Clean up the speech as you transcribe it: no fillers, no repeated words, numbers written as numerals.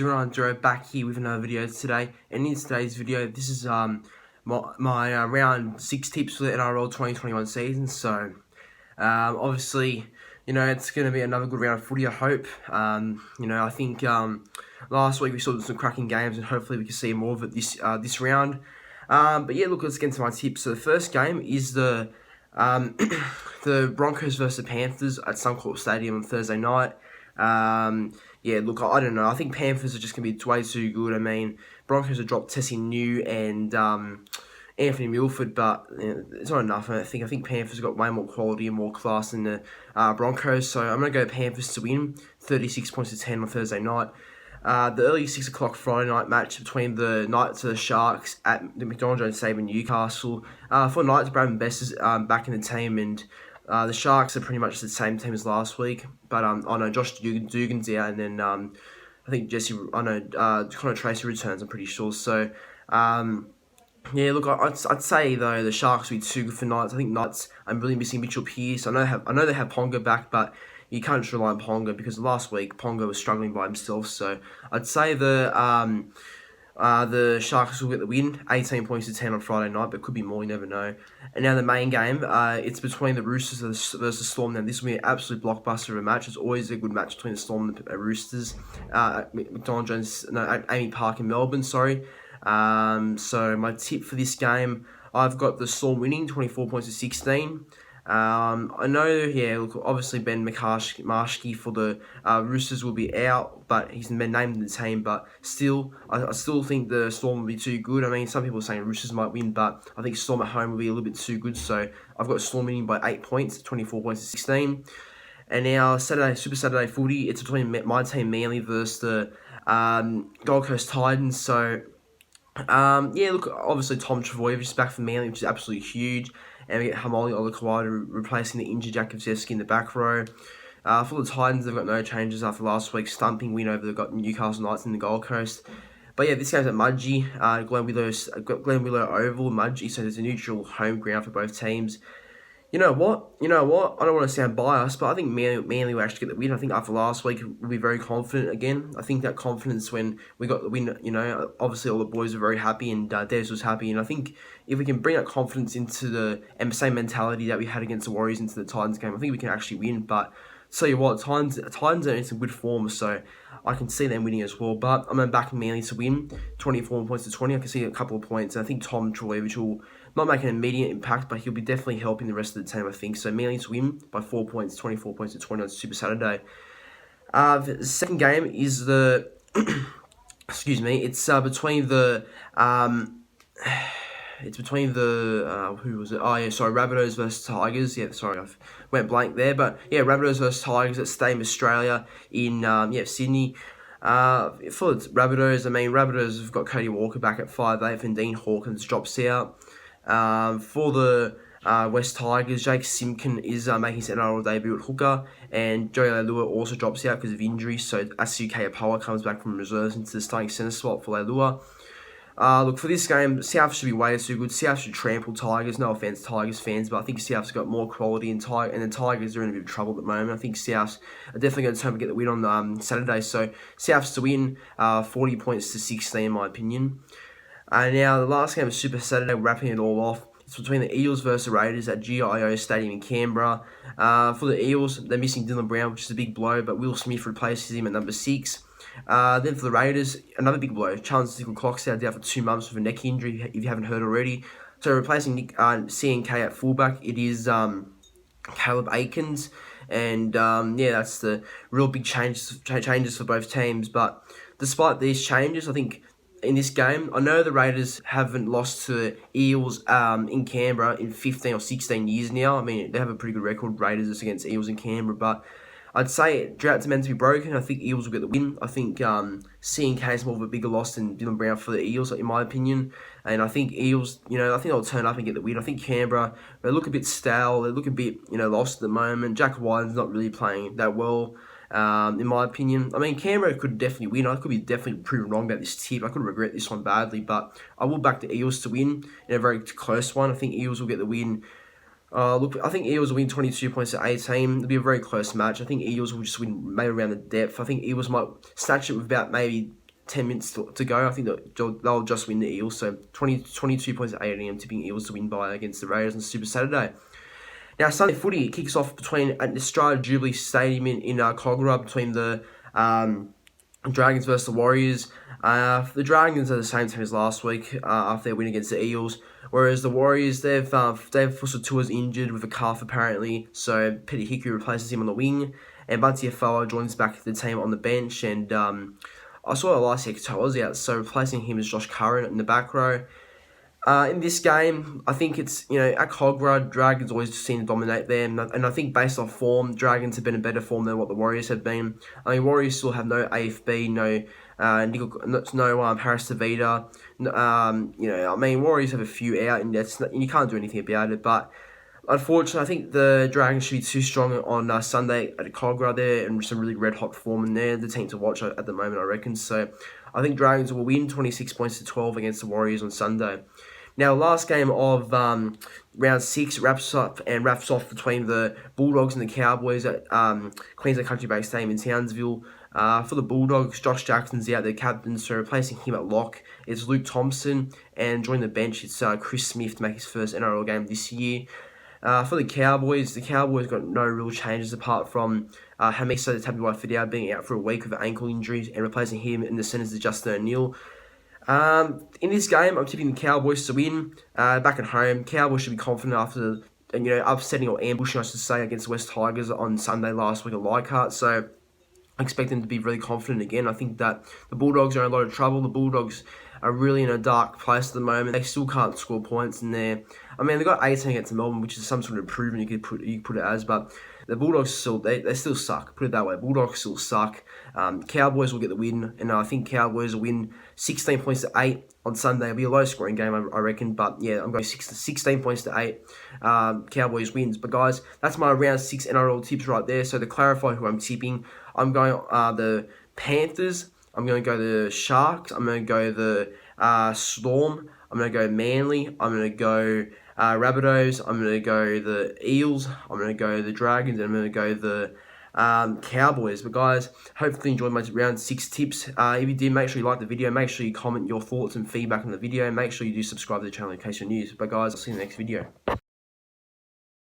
090 back here with another video today. And in today's video, this is my round 6 tips for the NRL 2021 season. So obviously, it's going to be another good round of footy, I hope. I think last week we saw some cracking games, and hopefully we can see more of it this round. But yeah, look, let's get into my tips. So the first game is the Broncos versus the Panthers at Suncorp Stadium on Thursday night. Yeah, look, I don't know. I think Panthers are just going to be way too good. I mean, Broncos have dropped Tessie New and Anthony Milford, but it's not enough. I think Panthers have got way more quality and more class than the Broncos. So I'm going to go Panthers to win, 36 points to 10 on Thursday night. The early 6 o'clock Friday night match between the Knights and the Sharks at the McDonald Jones Stadium in Newcastle. For Knights, Braden Best is back in the team, and the Sharks are pretty much the same team as last week. But I know Josh Dugan's out, and then I think Connor Tracy returns, I'm pretty sure. So yeah, look, I'd say though the Sharks will be too good for Knights. I think Knights, I'm really missing Mitchell Pearce. I know they have Ponga back, but you can't just rely on Ponga because last week Ponga was struggling by himself. So I'd say the Sharks will get the win, 18 points to 10 on Friday night, but it could be more, you never know. And now the main game, it's between the Roosters versus Storm. Now this will be an absolute blockbuster of a match. It's always a good match between the Storm and the Roosters. At Amy Park in Melbourne, sorry. So my tip for this game, I've got the Storm winning, 24 points to 16. I know, yeah, look, obviously Ben Marshke for the Roosters will be out, but he's been named in the team, but still, I still think the Storm will be too good. I mean, some people are saying Roosters might win, but I think Storm at home will be a little bit too good, so I've got Storm winning by 8 points, 24 points to 16. And now, Super Saturday footy, it's between my team, Manly, versus the Gold Coast Titans, so yeah, look, obviously Tom Trbojevic is back for Manly, which is absolutely huge. And we get Hamoli Olakawada replacing the injured Jack Kovzewski in the back row. For the Titans, they've got no changes after last week's thumping win over the Newcastle Knights in the Gold Coast. But yeah, this game's at Mudgee, Glen Willow Oval, Mudgee, so there's a neutral home ground for both teams. You know what? I don't want to sound biased, but I think Manly will actually get the win. I think after last week, we'll be very confident again. I think that confidence when we got the win, obviously all the boys were very happy and Des was happy. And I think if we can bring that confidence into the same mentality that we had against the Warriors into the Titans game, I think we can actually win. But tell you what, Titans are in some good form, so I can see them winning as well. But I'm backing Manly to win, 24 points to 20. I can see a couple of points. And I think Tom Trbojevic will not make an immediate impact, but he'll be definitely helping the rest of the team, I think. So Manly to win by 4 points, 24 points to 20 on Super Saturday. The second game is the excuse me. It's between the who was it? Oh yeah, sorry, Rabbitohs versus Tigers. Yeah, sorry, I went blank there. But yeah, Rabbitohs versus Tigers at Stadium Australia in Sydney. For the Rabbitohs, I mean, Rabbitohs have got Cody Walker back at 5'8", and Dean Hawkins drops out. For the West Tigers, Jake Simkin is making his NRL debut at hooker, and Joey Leilua also drops out because of injury, so Asuke Apawa comes back from reserves into the starting centre spot for Leilua. Look, for this game, South should be way too good. South should trample Tigers. No offence, Tigers fans, but I think South's got more quality, and the Tigers are in a bit of trouble at the moment. I think South's are definitely going to turn and get the win on Saturday. So South's to win, 40 points to 16, in my opinion. Now, the last game of Super Saturday, wrapping it all off. It's between the Eels versus the Raiders at GIO Stadium in Canberra. For the Eels, they're missing Dylan Brown, which is a big blow, but Will Smith replaces him at number 6. Then for the Raiders, another big blow. Charles Clock's out for 2 months with a neck injury, if you haven't heard already. So replacing CNK at fullback, it is Caleb Aikens. And yeah, that's the real big changes for both teams. But despite these changes, I think in this game, I know the Raiders haven't lost to the Eels in Canberra in 15 or 16 years now. I mean, they have a pretty good record, Raiders, against Eels in Canberra, but I'd say drought's meant to be broken. I think Eels will get the win. I think CNK is more of a bigger loss than Dylan Brown for the Eels, in my opinion. And I think Eels, I think they'll turn up and get the win. I think Canberra, they look a bit stale. They look a bit, lost at the moment. Jack Wyden's not really playing that well, in my opinion. I mean, Canberra could definitely win. I could be definitely proven wrong about this tip. I could regret this one badly, but I will back the Eels to win in a very close one. I think Eels will get the win. Look, I think Eels will win 22 points to 18. It'll be a very close match. I think Eels will just win maybe around the depth. I think Eels might snatch it with about maybe 10 minutes to go. I think that they'll just win the Eels. So 22 points at 8 AM, tipping Eels to win by against the Raiders on Super Saturday. Now, Sunday footy kicks off at the Australia Jubilee Stadium in Cogra between the Dragons versus the Warriors. The Dragons are the same team as last week after their win against the Eels, whereas the Warriors, they've Fusitua's injured with a calf apparently, so Peter Hickory replaces him on the wing, and Bunty Afoa joins back the team on the bench, and I saw Elias Katoa's out, so replacing him is Josh Curran in the back row. In this game, I think it's, at Cogra, Dragons always seem to dominate there. And I think based off form, Dragons have been in better form than what the Warriors have been. I mean, Warriors still have no AFB, no Harris Tavita. Warriors have a few out, and you can't do anything about it. But unfortunately, I think the Dragons should be too strong on Sunday at Cogra there, and some really red-hot form in there. The team to watch at the moment, I reckon. So I think Dragons will win 26 points to 12 against the Warriors on Sunday. Now, last game of round 6 wraps off between the Bulldogs and the Cowboys at Queensland Country Bank Stadium in Townsville. For the Bulldogs, Josh Jackson's out, their captain, so replacing him at lock is Luke Thompson, and joining the bench it's Chris Smith to make his first NRL game this year. For the Cowboys got no real changes apart from Hamiso the Tabuai Fidel being out for a week with an ankle injury, and replacing him in the centres is Justin O'Neill. In this game, I'm tipping the Cowboys to win. Back at home, Cowboys should be confident after upsetting or ambushing, I should say, against the West Tigers on Sunday last week at Leichhardt. So I expect them to be really confident again. I think that the Bulldogs are in a lot of trouble. The Bulldogs are really in a dark place at the moment. They still can't score points in there. I mean, they got 18 against Melbourne, which is some sort of improvement you could put it as, but the Bulldogs they still suck. Put it that way. Bulldogs still suck. Cowboys will get the win, and I think Cowboys will win 16 points to 8 on Sunday. It'll be a low scoring game, I reckon, but yeah, I'm going 16 points to 8. Cowboys wins. But guys, that's my round 6 NRL tips right there. So to clarify who I'm tipping, I'm going the Panthers. I'm going to go the Sharks. I'm going to go the Storm. I'm going to go Manly. I'm going to go Rabbitohs. I'm going to go the Eels. I'm going to go the Dragons. And I'm going to go the Cowboys. But guys, hopefully you enjoyed my round 6 tips. If you did, make sure you like the video. Make sure you comment your thoughts and feedback on the video. And make sure you do subscribe to the channel in case you're new. But guys, I'll see you in the next video.